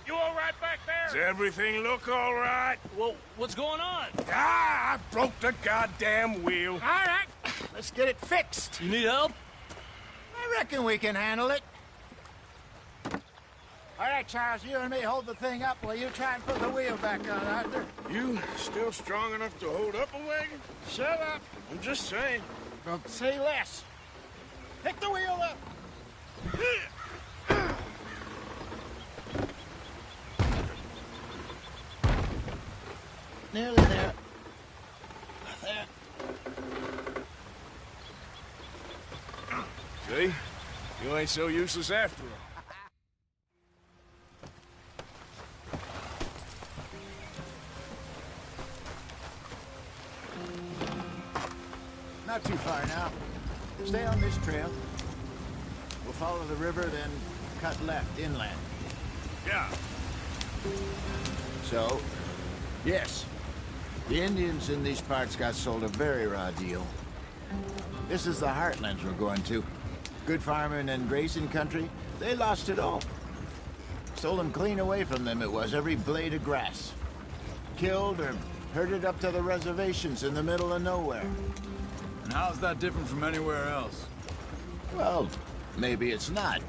You all right back there? Does everything look all right? Well, what's going on? Ah, I broke the goddamn wheel. All right, let's get it fixed. You need help? I reckon we can handle it. All right, Charles, you and me hold the thing up while you try and put the wheel back on, Arthur. You still strong enough to hold up a wagon? Shut up. I'm just saying. Don't say less. Pick the wheel up. Nearly there. There. See? You ain't so useless after all. Not too far now. Stay on this trail. We'll follow the river, then cut left inland. Yeah. So, yes, the Indians in these parts got sold a very raw deal. This is the heartlands we're going to. Good farming and grazing country, they lost it all. Stolen clean away from them it was, every blade of grass. Killed or herded up to the reservations in the middle of nowhere. And how's that different from anywhere else? Well, maybe it's not.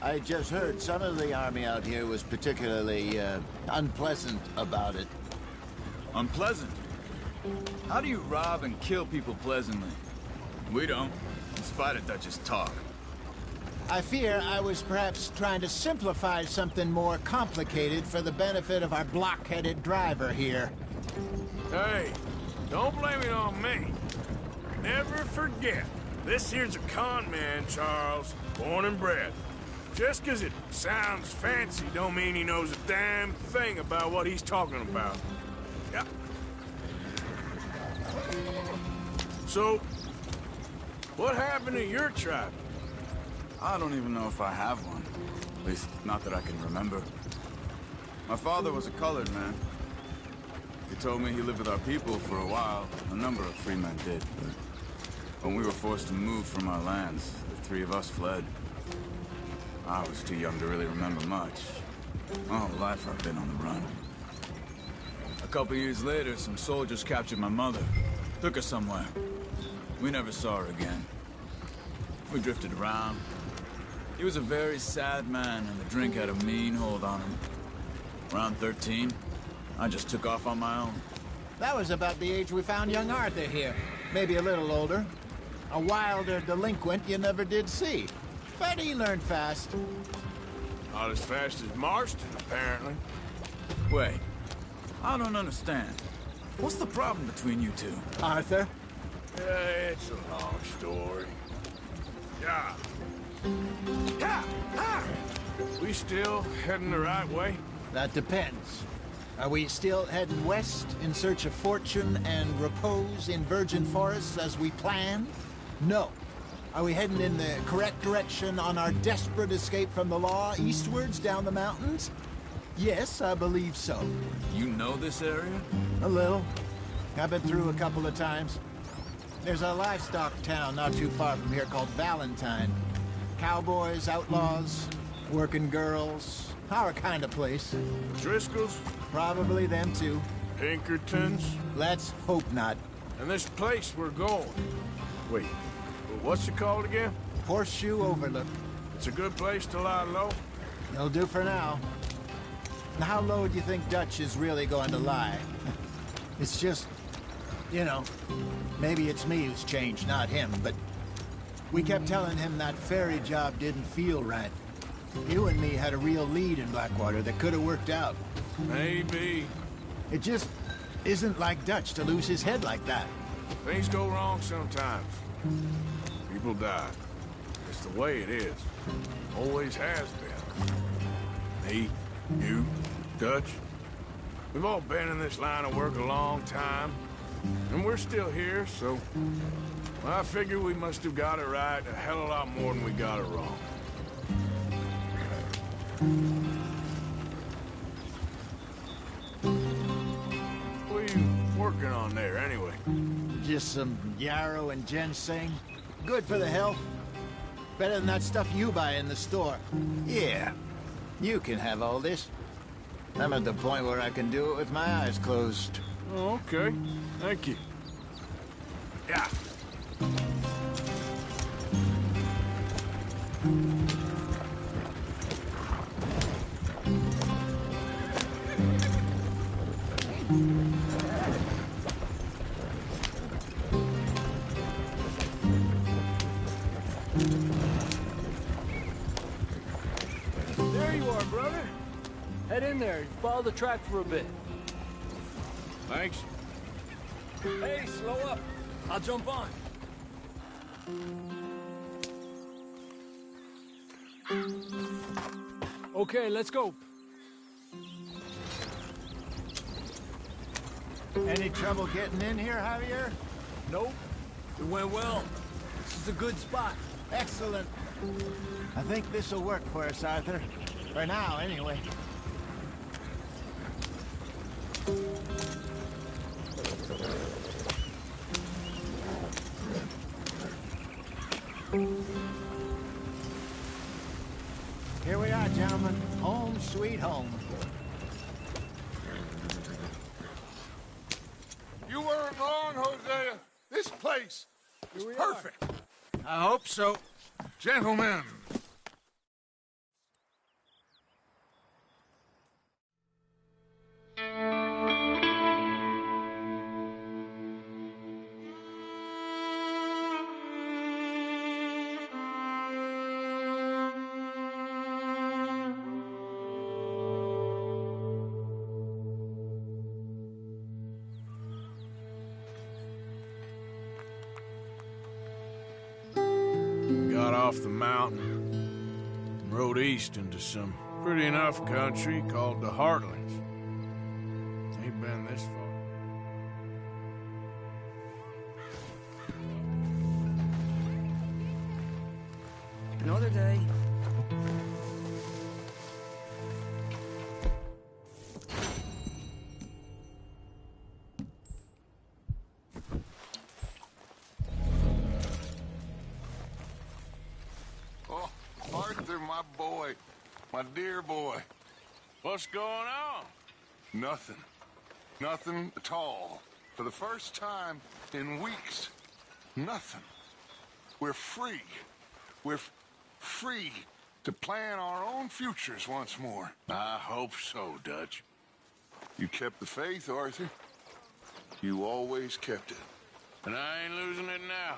I just heard some of the army out here was particularly, unpleasant about it. Unpleasant? How do you rob and kill people pleasantly? We don't, in spite of Dutch's talk. I fear I was perhaps trying to simplify something more complicated for the benefit of our block-headed driver here. Hey, don't blame it on me. Never forget, this here's a con man, Charles, born and bred. Just 'cause it sounds fancy don't mean he knows a damn thing about what he's talking about. Yep. So, what happened to your tribe? I don't even know if I have one. At least, not that I can remember. My father was a colored man. He told me he lived with our people for a while. A number of free men did, but when we were forced to move from our lands, the three of us fled. I was too young to really remember much. My whole life I've been on the run. A couple years later, some soldiers captured my mother. Took her somewhere. We never saw her again. We drifted around. He was a very sad man, and the drink had a mean hold on him. Around 13, I just took off on my own. That was about the age we found young Arthur here. Maybe a little older. A wilder delinquent you never did see. But he learned fast. Not as fast as Marston, apparently. Wait, I don't understand. What's the problem between you two? Arthur? Yeah, it's a long story. Yeah. Yeah! Ha! We still heading the right way? That depends. Are we still heading west in search of fortune and repose in virgin forests as we planned? No. Are we heading in the correct direction on our desperate escape from the law eastwards down the mountains? Yes, I believe so. You know this area? A little. I've been through a couple of times. There's a livestock town not too far from here called Valentine. Cowboys, outlaws, working girls, our kind of place. Driscoll's? Probably them too. Pinkertons? Let's hope not. And this place we're going. Wait, what's it called again? Horseshoe Overlook. It's a good place to lie low? It'll do for now. Now, how low do you think Dutch is really going to lie? It's just, you know, maybe it's me who's changed, not him, but we kept telling him that ferry job didn't feel right. You and me had a real lead in Blackwater that could have worked out. Maybe. It just isn't like Dutch to lose his head like that. Things go wrong sometimes. People die. It's the way it is. Always has been. Me, you, Dutch. We've all been in this line of work a long time. And we're still here, so... well, I figure we must have got it right a hell of a lot more than we got it wrong. What are you working on there, anyway? Just some yarrow and ginseng. Good for the health. Better than that stuff you buy in the store. Yeah, you can have all this. I'm at the point where I can do it with my eyes closed. Oh, okay. Thank you. Yeah. There you are, brother. Head in there. Follow the track for a bit. Thanks. Hey, slow up. I'll jump on. Okay, let's go. Any trouble getting in here, Javier? Nope. It went well. This is a good spot. Excellent. I think this'll work for us, Arthur. For now, anyway. Here we are, gentlemen. Home sweet home. You weren't wrong, Hosea. This place is perfect. I hope so. Gentlemen. Got off the mountain and rode east into some pretty enough country called the Heartlands. Ain't been this far. Another day. Oh, Arthur, my boy. My dear boy. What's going on? Nothing. Nothing at all. For the first time in weeks. Nothing. We're free. We're free to plan our own futures once more. I hope so, Dutch. You kept the faith, Arthur. You always kept it. And I ain't losing it now.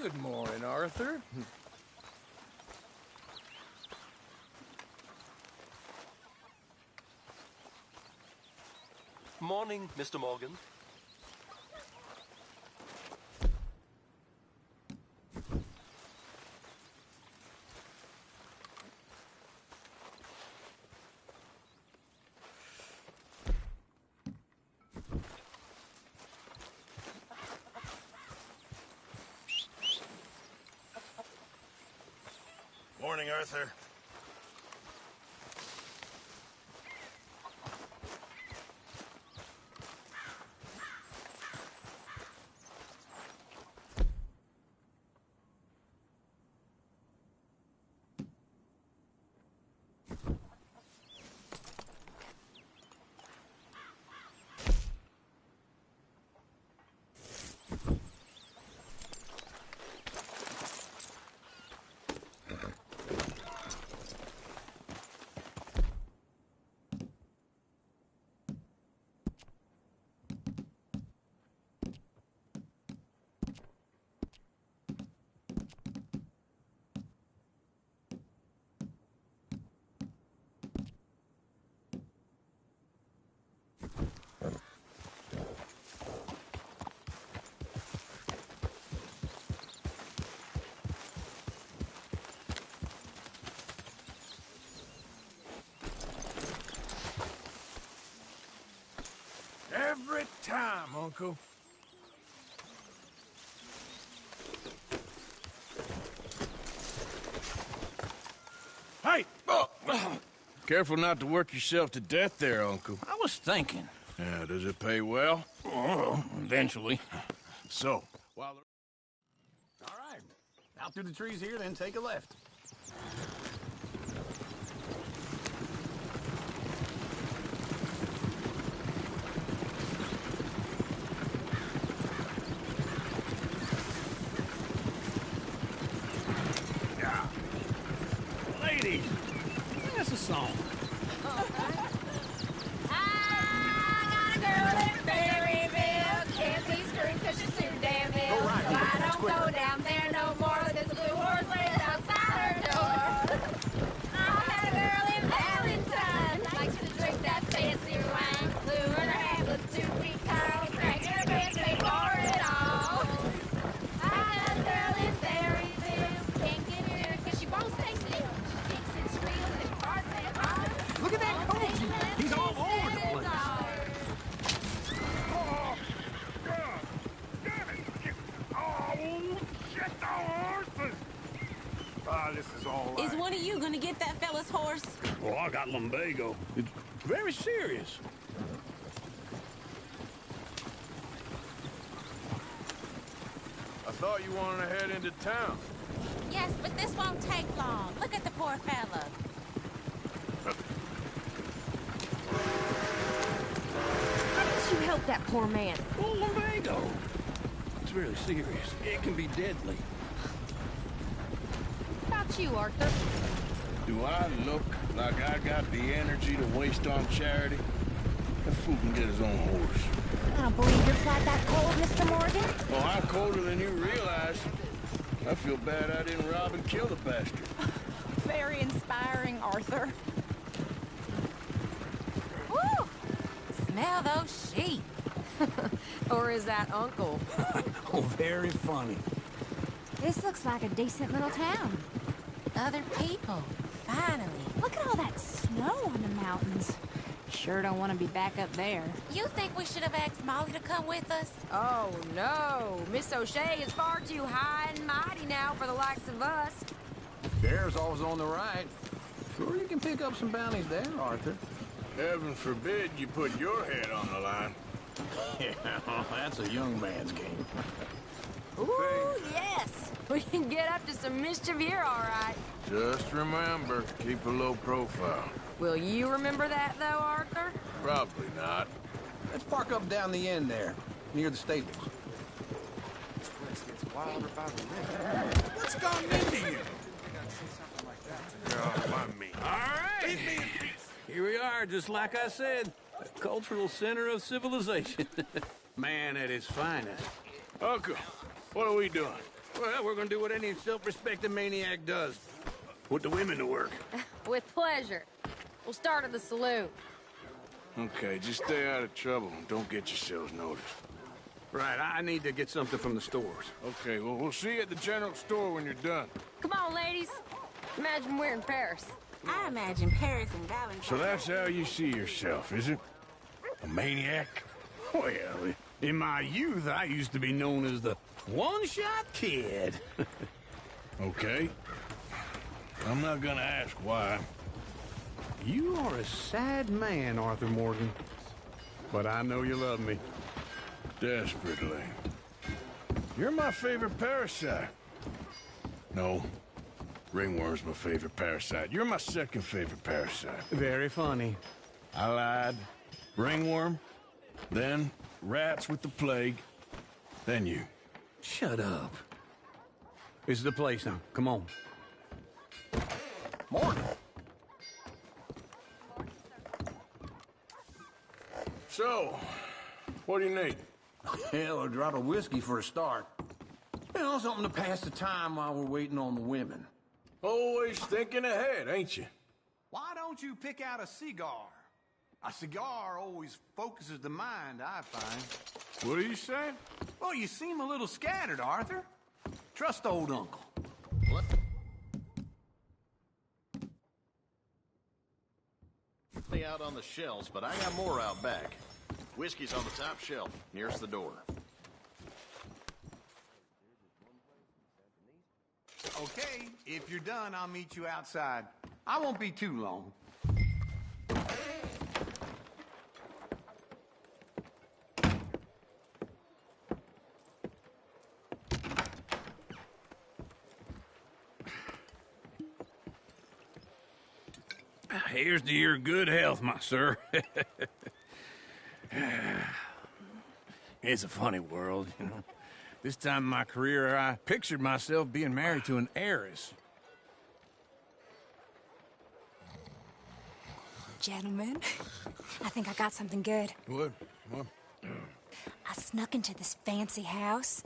Good morning, Arthur. Morning, Mr. Morgan. Morning, Arthur. Every time, Uncle. Hey! Oh. Careful not to work yourself to death there, Uncle. I was thinking. Yeah, does it pay well? Oh, eventually. So, while... All right. Out through the trees here, then take a left. Yeah. Ladies, sing us a song. Go down there no more. There's a blue horse waiting outside her door. I had a girl in Valentine, likes to drink that fancy wine. Blue in her hand with 2 feet tall, cranking her pants, they pour it all. I had a girl in Berryville, can't get near because she won't stay still. She kicks and squeals and farts and hollers. Look at that coach. He's all over the place. This is all right. Is one of you gonna get that fella's horse? Oh, I got lumbago. It's very serious. I thought you wanted to head into town. Yes, but this won't take long. Look at the poor fella. How did you help that poor man? Oh, lumbago. It's really serious. It can be deadly. What about you, Arthur? Do I look like I got the energy to waste on charity? That fool can get his own horse. I don't believe you're quite that cold, Mr. Morgan. Oh, I'm colder than you realize. I feel bad I didn't rob and kill the bastard. Very inspiring, Arthur. Woo! Smell those sheep. Or is that Uncle? Oh, very funny. This looks like a decent little town. Other people, finally. Look at all that snow on the mountains. Sure don't want to be back up there. You think we should have asked Molly to come with us? Oh, no. Miss O'Shea is far too high and mighty now for the likes of us. Bear's always on the right. Sure you can pick up some bounties there, Arthur. Heaven forbid you put your head on the line. Yeah, that's a young man's game. Ooh, yes. We can get up to some mischief here, all right. Just remember, keep a low profile. Will you remember that, though, Arthur? Probably not. Let's park up down the end there, near the stables. This place gets wilder by the minute. What's gone into you? Oh, my meat. All right. Leave me in peace. Here we are, just like I said. A cultural center of civilization. Man at his finest. Uncle, what are we doing? Well, we're gonna do what any self-respecting maniac does. Put the women to work. With pleasure. We'll start at the saloon. Okay, just stay out of trouble and don't get yourselves noticed. Right, I need to get something from the stores. Okay, well, we'll see you at the general store when you're done. Come on, ladies. Imagine we're in Paris. I imagine Paris and Valentine. So that's how you see yourself, is it? A maniac? Well, in my youth, I used to be known as the one-shot kid. Okay. I'm not gonna ask why. You are a sad man, Arthur Morgan. But I know you love me. Desperately. You're my favorite parasite. No. Ringworm's my favorite parasite. You're my second favorite parasite. Very funny. I lied. Ringworm. Then rats with the plague. Then you. Shut up. This is the place now. Come on. Morgan. So, what do you need? Hell, a drop of whiskey for a start. You know, something to pass the time while we're waiting on the women. Always thinking ahead, ain't you? Why don't you pick out a cigar? A cigar always focuses the mind, I find. What are you saying? Well, you seem a little scattered, Arthur. Trust old Uncle. What? Out on the shelves, but I got more out back. Whiskey's on the top shelf, nearest the door. Okay, if you're done, I'll meet you outside. I won't be too long. Here's to your good health, my sir. It's a funny world, you know. This time in my career, I pictured myself being married to an heiress. Gentlemen, I think I got something good. What? I snuck into this fancy house.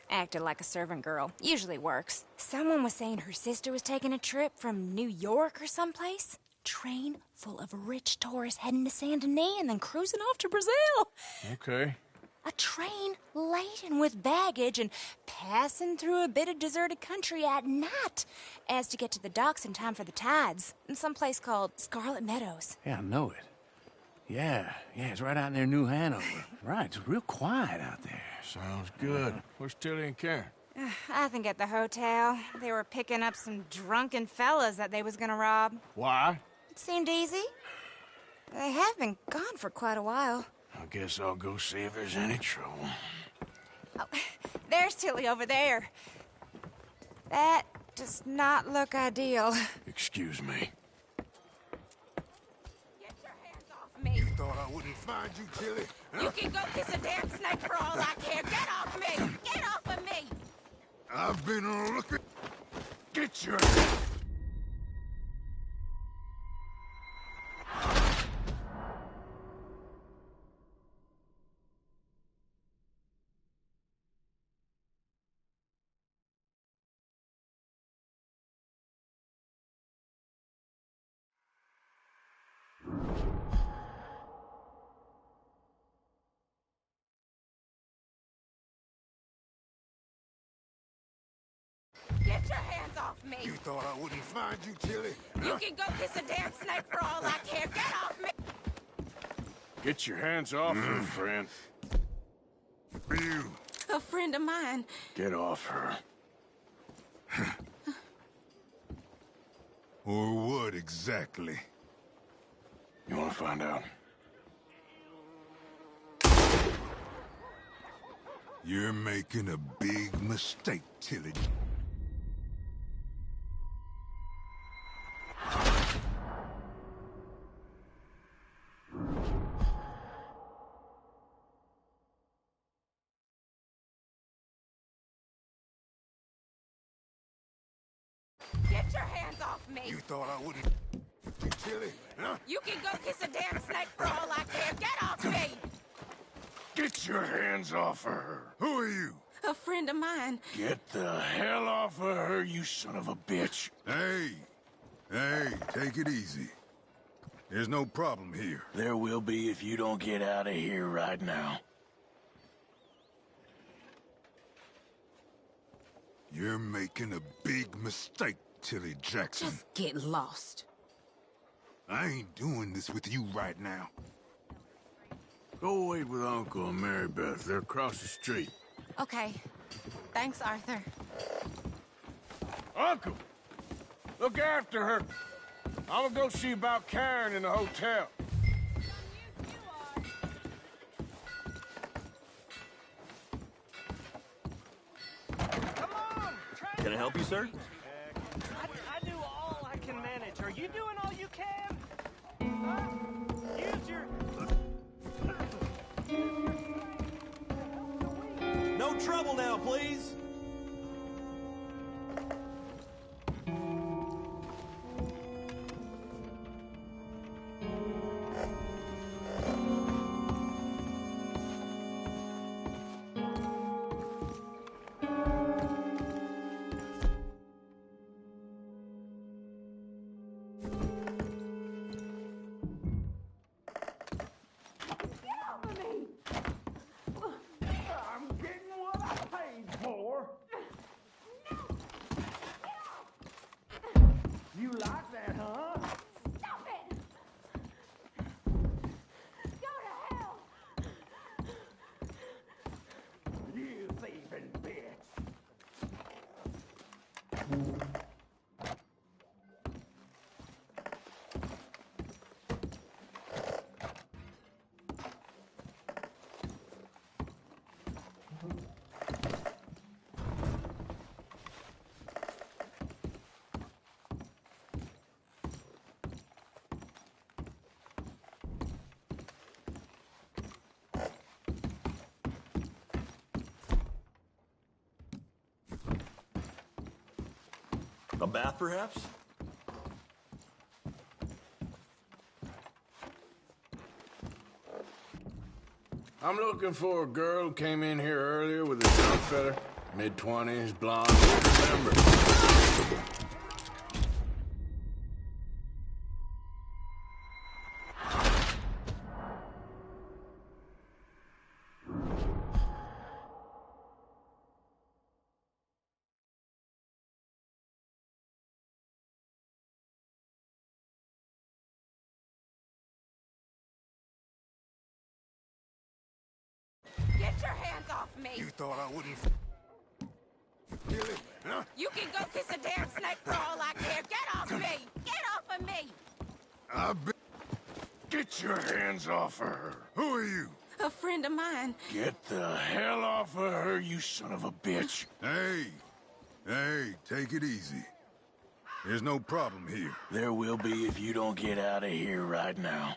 Acted like a servant girl. Usually works. Someone was saying her sister was taking a trip from New York or someplace. Train full of rich tourists heading to Saint Denis and then cruising off to Brazil. Okay. A train laden with baggage and passing through a bit of deserted country at night as to get to the docks in time for the tides in some place called Scarlet Meadows. Yeah, I know it. Yeah, it's right out near New Hanover. Right, it's real quiet out there. Sounds good. Where's Tilly and Karen? I think at the hotel. They were picking up some drunken fellas that they was gonna rob. Why? It seemed easy. They have been gone for quite a while. I guess I'll go see if there's any trouble. Oh, there's Tilly over there. That does not look ideal. Excuse me. Get your hands off me. You thought I wouldn't find you, Tilly? You can go kiss a damn snake for all I care. Get off me! Get off of me! I've been looking. Get your... Get your hands off me! You thought I wouldn't find you, Tilly? You can go kiss a damn snake for all I care. Get off me! Get your hands off her, friend. You. A friend of mine. Get off her. Or what exactly? You want to find out? You're making a big mistake, Tilly. Get your hands off me! You thought I wouldn't... Tilly? Huh? You can go kiss a damn snake for all I care. Get off me! Get your hands off of her. Who are you? A friend of mine. Get the hell off of her, you son of a bitch. Hey, take it easy. There's no problem here. There will be if you don't get out of here right now. You're making a big mistake, Tilly Jackson. Just get lost. I ain't doing this with you right now. Go wait with Uncle and Mary Beth. They're across the street. Okay. Thanks, Arthur. Uncle! Look after her. I'm gonna go see about Karen in the hotel. Can I help you, sir? I do all I can manage. Are you doing all you can? Huh? Use your... No trouble now, please. I'm getting what I paid for. bath, perhaps? I'm looking for a girl who came in here earlier with a drunk fella. Mid-20s, blonde. Remember. Get your hands off me! You thought I wouldn't... Huh? You can go kiss a damn snake for all I care. Get off me! Get off of me! Get your hands off of her. Who are you? A friend of mine. Get the hell off of her, you son of a bitch. Hey, take it easy. There's no problem here. There will be if you don't get out of here right now.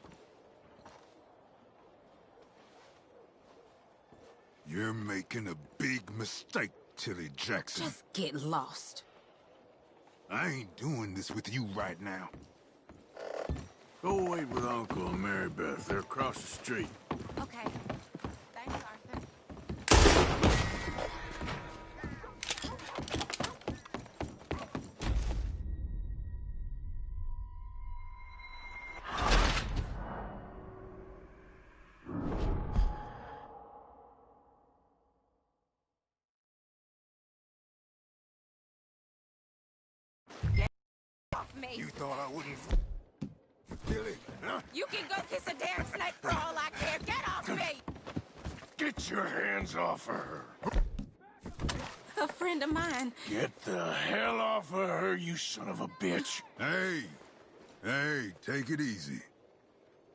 You're making a big mistake, Tilly Jackson. Just get lost. I ain't doing this with you right now. Go wait with Uncle and Mary Beth. They're across the street. Okay. Thanks, Arthur. Get off me! You thought I wouldn't... Tilly, huh? You can go kiss a damn snake for all I care. Get off me! Get your hands off of her. A friend of mine. Get the hell off of her, you son of a bitch. Hey, take it easy.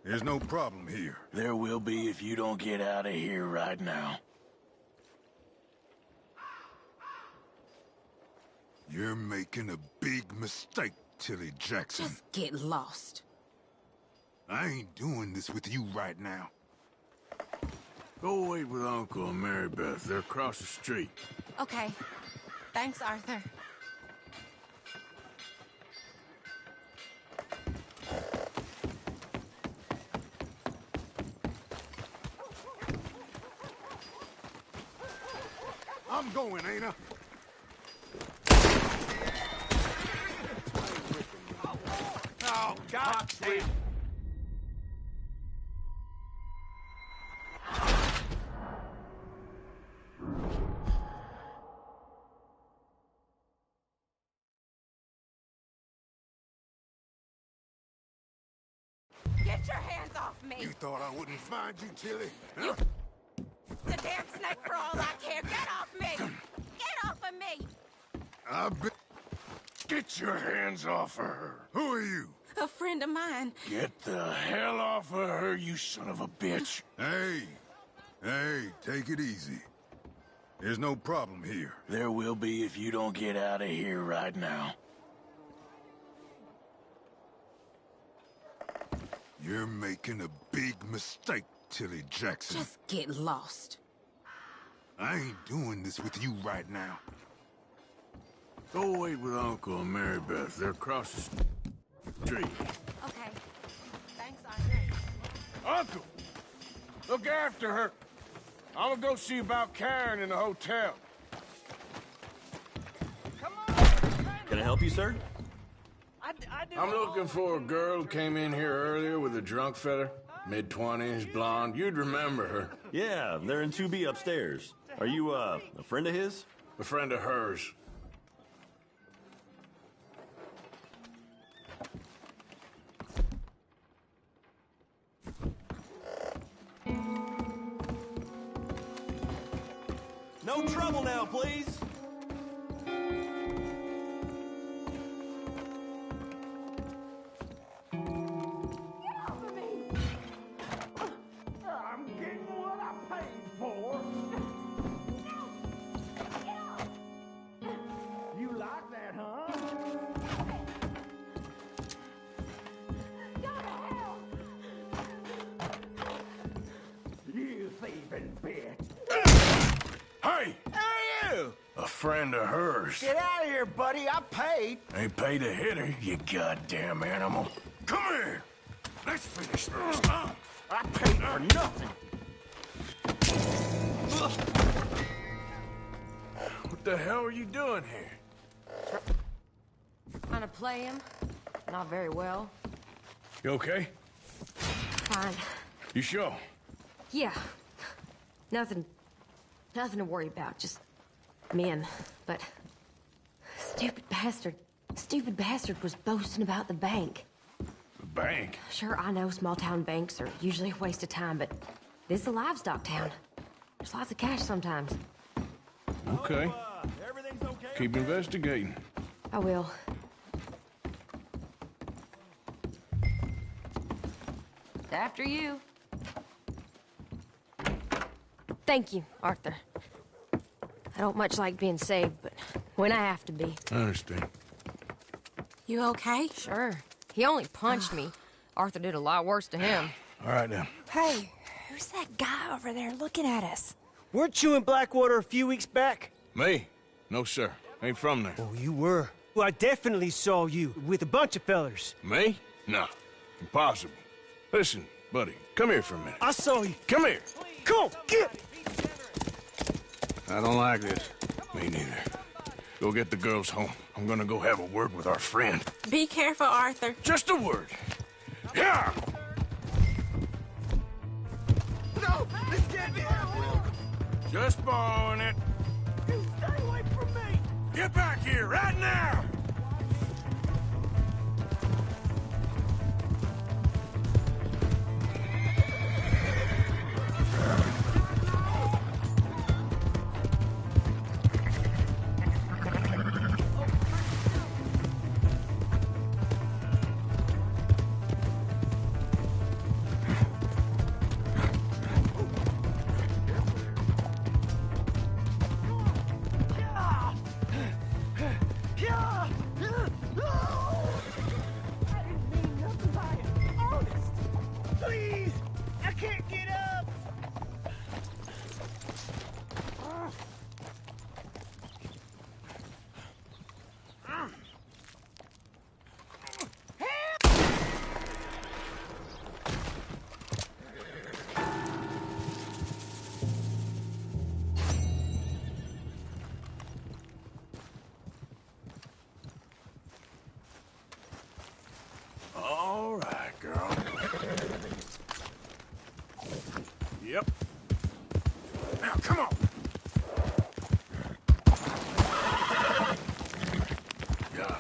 There's no problem here. There will be if you don't get out of here right now. You're making a big mistake, Tilly Jackson. Just get lost. I ain't doing this with you right now. Go wait with Uncle and Mary Beth. They're across the street. Okay. Thanks, Arthur. I'm going, ain't I? Oh, God damn. Get your hands off me! You thought I wouldn't find you, Tilly? You... The damn snake for all I care. Get off me! Get off of me! Get your hands off of her. Who are you? A friend of mine. Get the hell off of her, you son of a bitch. Hey, take it easy. There's no problem here. There will be if you don't get out of here right now. You're making a big mistake, Tilly Jackson. Just get lost. I ain't doing this with you right now. Go wait with Uncle and Mary Beth. They're across the street. Okay. Thanks, Arthur. Uncle! Look after her. I'm gonna go see about Karen in the hotel. Come on! Can I help you, sir? I'm looking for a girl who came in here earlier with a drunk fella. Mid-20s, blonde. You'd remember her. Yeah, they're in 2B upstairs. Are you, a friend of his? A friend of hers. No trouble now, please. I'm getting what I paid for. You like that, huh? You thieving bitch. Hey! Hey, you! A friend of hers. Get out of here, buddy. I paid. Ain't paid to hit her, you goddamn animal. Come here. Let's finish this, huh? I paid for nothing. What the hell are you doing here? Trying to play him. Not very well. You okay? Fine. You sure? Yeah. Nothing to worry about. Just men. But stupid bastard was boasting about the bank. The bank? Sure, I know small town banks are usually a waste of time, but this is a livestock town. There's lots of cash sometimes. Okay. Keep investigating. I will. After you. Thank you, Arthur. I don't much like being saved, but when I have to be. I understand. You okay? Sure. He only punched me. Arthur did a lot worse to him. All right, now. Hey, who's that guy over there looking at us? Weren't you in Blackwater a few weeks back? Me? No, sir. Ain't from there. Oh, you were. Well, I definitely saw you with a bunch of fellers. Me? No. Impossible. Listen, buddy, come here for a minute. I saw you. Come here. Come on, get! I don't like this. Me neither. Go get the girls home. I'm gonna go have a word with our friend. Be careful, Arthur. Just a word. Yeah! No! This can't be happening! Just borrowing it. You stay away from me! Get back here right now! Please! I can't get up! All right, girl. Yep. Now, come on. Yeah.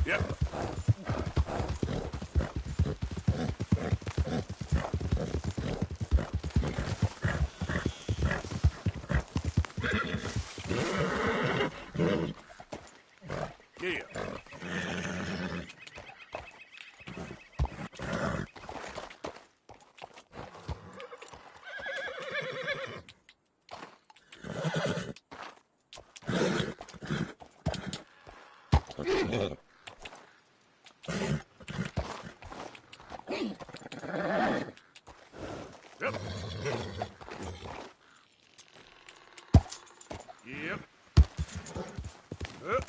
Yep. Yeah. Yep. Yep. Up.